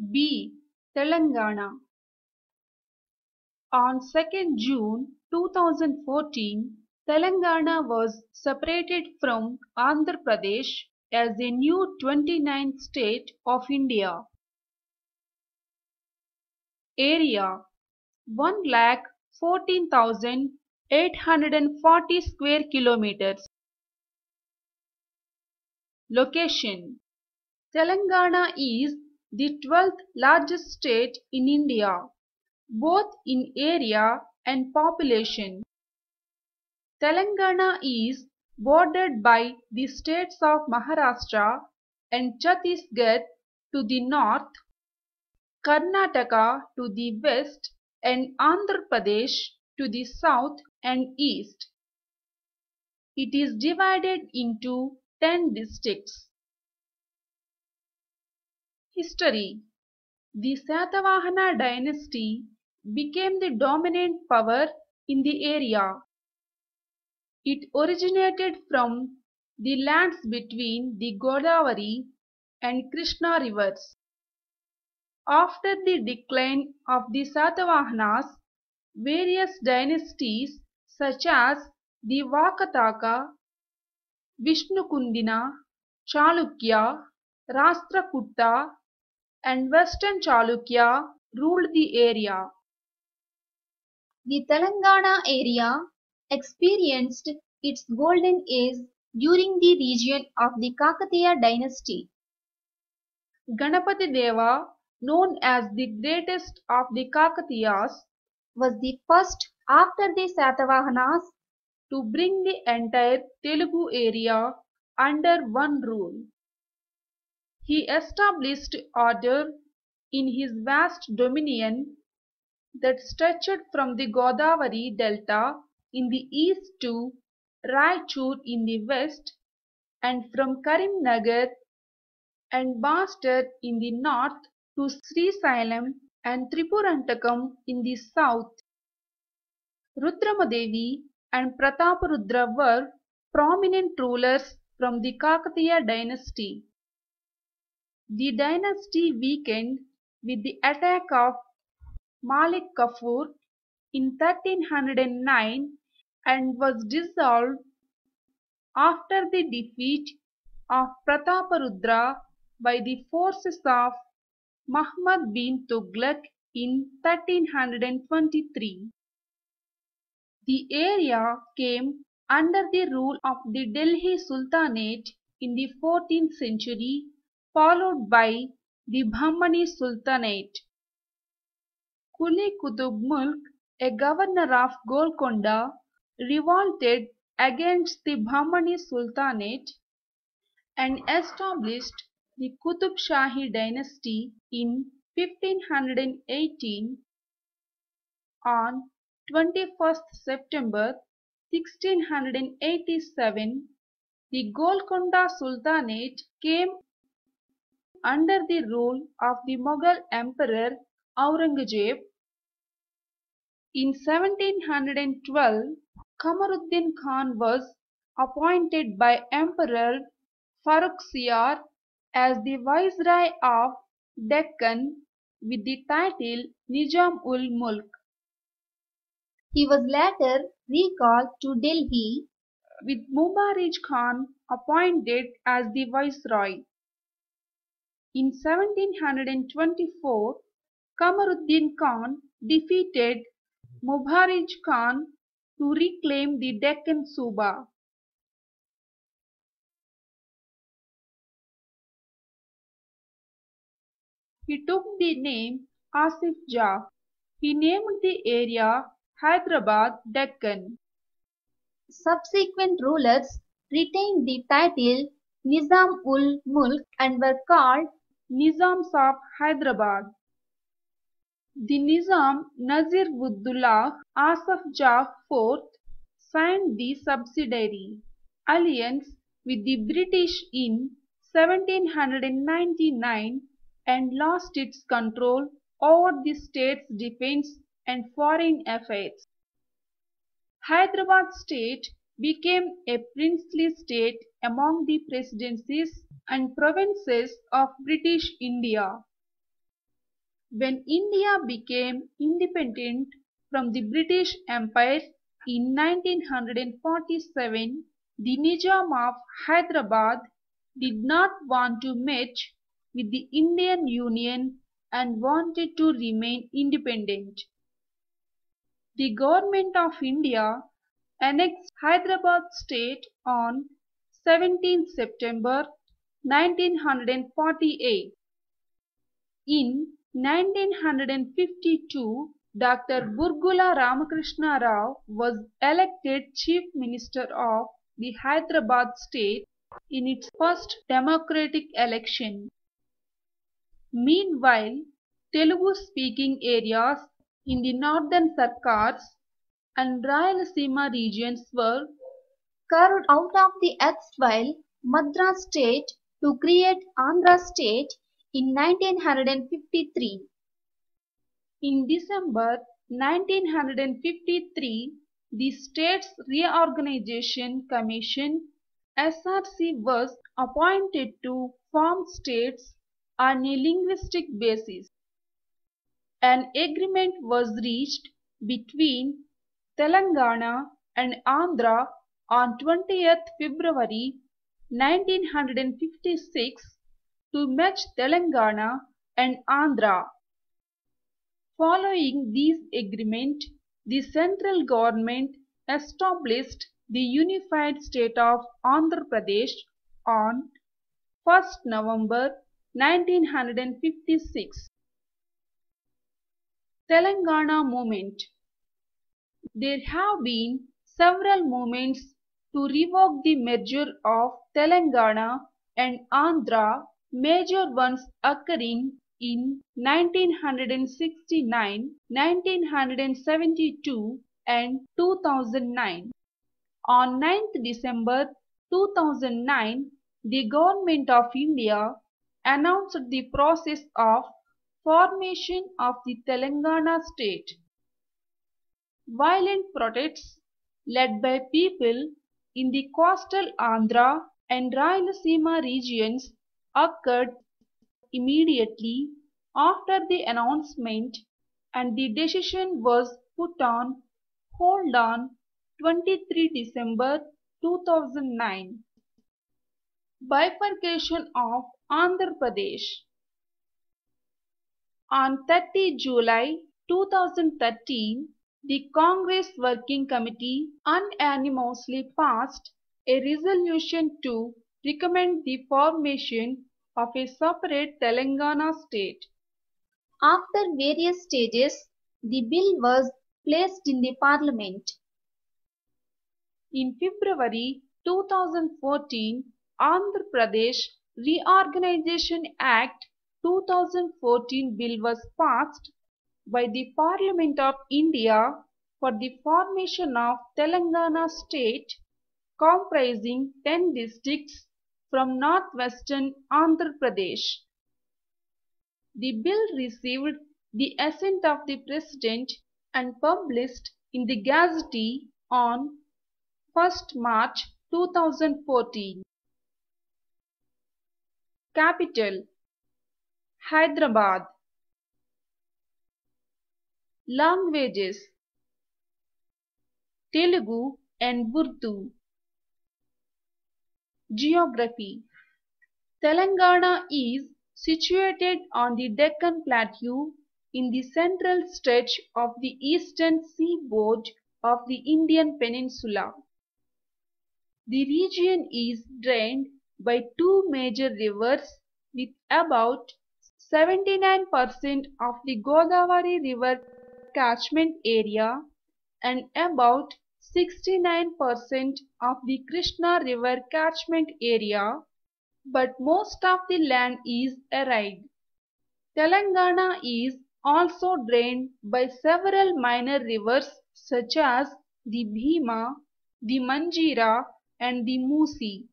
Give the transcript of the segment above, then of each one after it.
B. Telangana. On 2nd June 2014, Telangana was separated from Andhra Pradesh as a new 29th state of India. Area 1,14,840 square kilometers. Location: Telangana is the 12th largest state in India, both in area and population. Telangana is bordered by the states of Maharashtra and Chhattisgarh to the north, Karnataka to the west, and Andhra Pradesh to the south and east. It is divided into 10 districts. History: the Satavahana dynasty became the dominant power in the area. It originated from the lands between the Godavari and Krishna rivers. After the decline of the Satavahanas, various dynasties such as the Vakataka, Vishnukundina, Chalukya, Rashtrakuta, and Western Chalukya ruled the area. The Telangana area experienced its golden age during the reign of the Kakatiya dynasty. Ganapati Deva, known as the greatest of the Kakatiyas, was the first after the Satavahanas to bring the entire Telugu area under one rule. He established order in his vast dominion that stretched from the Godavari delta in the east to Raichur in the west, and from Karimnagar and Bastar in the north to Srisailam and Tripurantakam in the south. Rudramadevi and Prataparudra were prominent rulers from the Kakatiya dynasty. The dynasty weakened with the attack of Malik Kafur in 1309 and was dissolved after the defeat of Prataparudra by the forces of Muhammad bin Tughlaq in 1323. The area came under the rule of the Delhi Sultanate in the 14th century, followed by the Bahmani Sultanate. Quli Qutub Mulk, a governor of Golconda, revolted against the Bahmani Sultanate and established the Qutub Shahi dynasty in 1518. On 21st September 1687, the Golconda Sultanate came under the rule of the Mughal Emperor Aurangzeb. In 1712, Kamaruddin Khan was appointed by Emperor Farrukhsiyar as the Viceroy of Deccan with the title Nizam-ul-Mulk. He was later recalled to Delhi, with Mubarij Khan appointed as the Viceroy. In 1724, Kamaruddin Khan defeated Mubarij Khan to reclaim the Deccan Suba. He took the name Asif Jah. He named the area Hyderabad, Deccan. subsequent rulers retained the title Nizam-ul-Mulk and were called Nizams of Hyderabad. The Nizam Nazir-ud-Daulah Asaf Jah IV signed the subsidiary alliance with the British in 1799 and lost its control over the state's defense and foreign affairs. Hyderabad state became a princely state among the presidencies and provinces of British India. When India became independent from the British Empire in 1947, the Nizam of Hyderabad did not want to match with the Indian Union and wanted to remain independent. The Government of India annexed Hyderabad state on 17 September 1948. In 1952, Dr. Burgula Ramakrishna Rao was elected Chief Minister of the Hyderabad state in its first democratic election. Meanwhile, Telugu-speaking areas in the northern Sarkars and Rayalaseema regions were carved out of the erstwhile Madras state to create Andhra state in 1953. In December 1953, the States Reorganization Commission (SRC) was appointed to form states on a linguistic basis. An agreement was reached between Telangana and Andhra on 20th February 1956 to merge Telangana and Andhra. Following this agreement, the central government established the unified state of Andhra Pradesh on 1st November 1956. Telangana movement. There have been several movements to revoke the merger of Telangana and Andhra, major ones occurring in 1969, 1972 and 2009. On 9th December 2009, the Government of India announced the process of formation of the Telangana state. Violent protests led by people in the coastal Andhra and Rayalaseema regions occurred immediately after the announcement, and the decision was put on hold on 23 December 2009. Bifurcation of Andhra Pradesh. On 30 July 2013, the Congress Working Committee unanimously passed a resolution to recommend the formation of a separate Telangana state. After various stages, the bill was placed in the Parliament. In February 2014, Andhra Pradesh Reorganization Act 2014 bill was passed by the Parliament of India for the formation of Telangana state comprising 10 districts from northwestern Andhra Pradesh. The bill received the assent of the President and published in the Gazette on 1st March 2014. Capital: Hyderabad. Languages: Telugu and Urdu. Geography: Telangana is situated on the Deccan Plateau in the central stretch of the eastern seaboard of the Indian Peninsula. The region is drained by two major rivers with about 79% of the Godavari River catchment area and about 69% of the Krishna River catchment area, but most of the land is arid. Telangana is also drained by several minor rivers such as the Bhima, the Manjira and the Musi.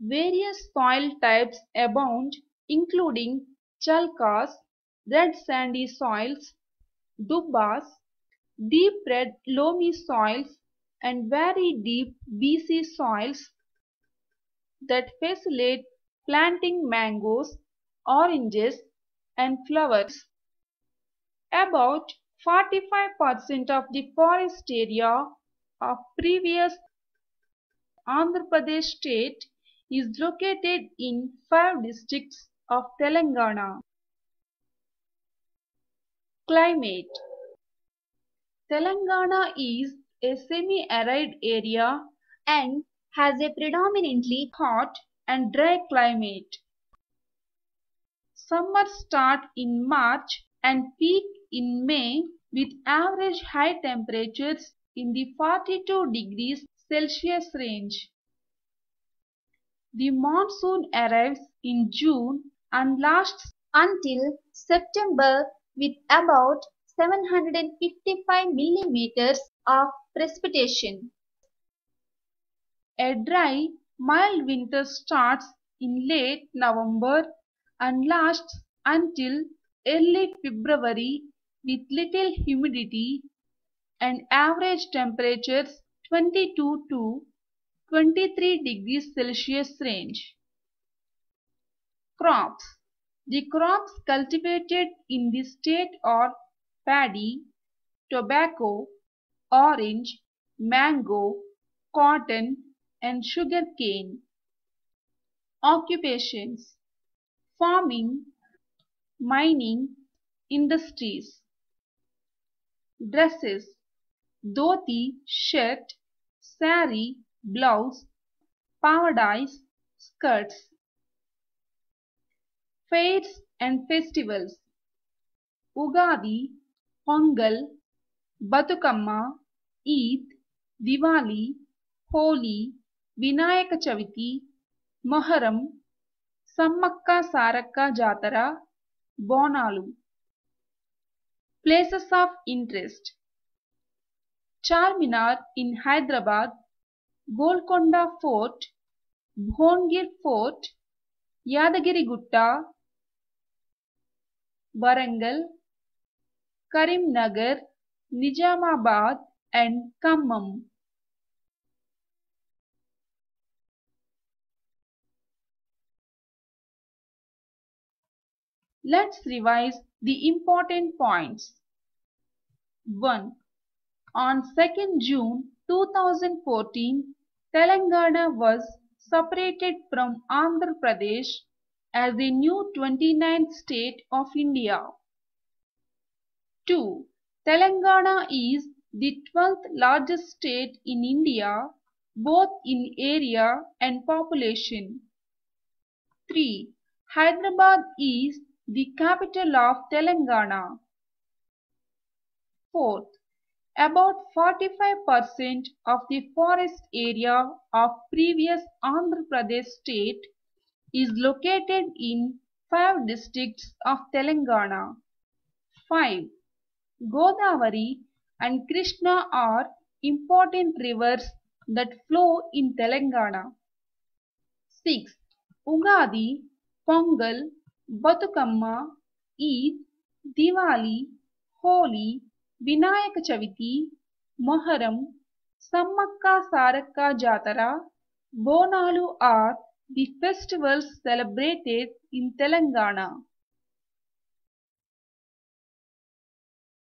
Various soil types abound, including chalkas, red sandy soils, dubbas, deep red loamy soils, and very deep BC soils that facilitate planting mangoes, oranges, and flowers. About 45% of the forest area of previous Andhra Pradesh state is located in 5 districts of Telangana. Climate. Telangana is a semi-arid area and has a predominantly hot and dry climate. Summers start in March and peak in May with average high temperatures in the 42 degrees Celsius range. The monsoon arrives in June and lasts until September with about 755 millimeters of precipitation. A dry, mild winter starts in late November and lasts until early February with little humidity and average temperatures 22 to 23 degrees Celsius range. Crops. The crops cultivated in the state are paddy, tobacco, orange, mango, cotton, and sugar cane. Occupations: farming, mining, industries. Dresses: dhoti, shirt, sari, blouse, pavadais, skirts. Fairs and festivals: Ugadi, Pongal, Batukamma, Eid, Diwali, Holi, Vinayaka Chaviti, Moharram, Sammakka Sarakka Jatara, Bonalu. Places of interest: Charminar in Hyderabad, Golconda Fort, Bhongir Fort, Yadagiri Gutta, Warangal, Karimnagar, Nizamabad, and Khammam. Let's revise the important points. 1. On 2nd June 2014, Telangana was separated from Andhra Pradesh as the new 29th state of India. 2. Telangana is the 12th largest state in India, both in area and population. 3. Hyderabad is the capital of Telangana. 4th. About 45% of the forest area of previous Andhra Pradesh state is located in 5 districts of Telangana. 5. Godavari and Krishna are important rivers that flow in Telangana. 6. Ugadi, Pongal, Batukamma, Eid, Diwali, Holi, Vinayaka Chaviti, Moharram, Sammakka Sarakka Jatara, Bonalu are the festivals celebrated in Telangana.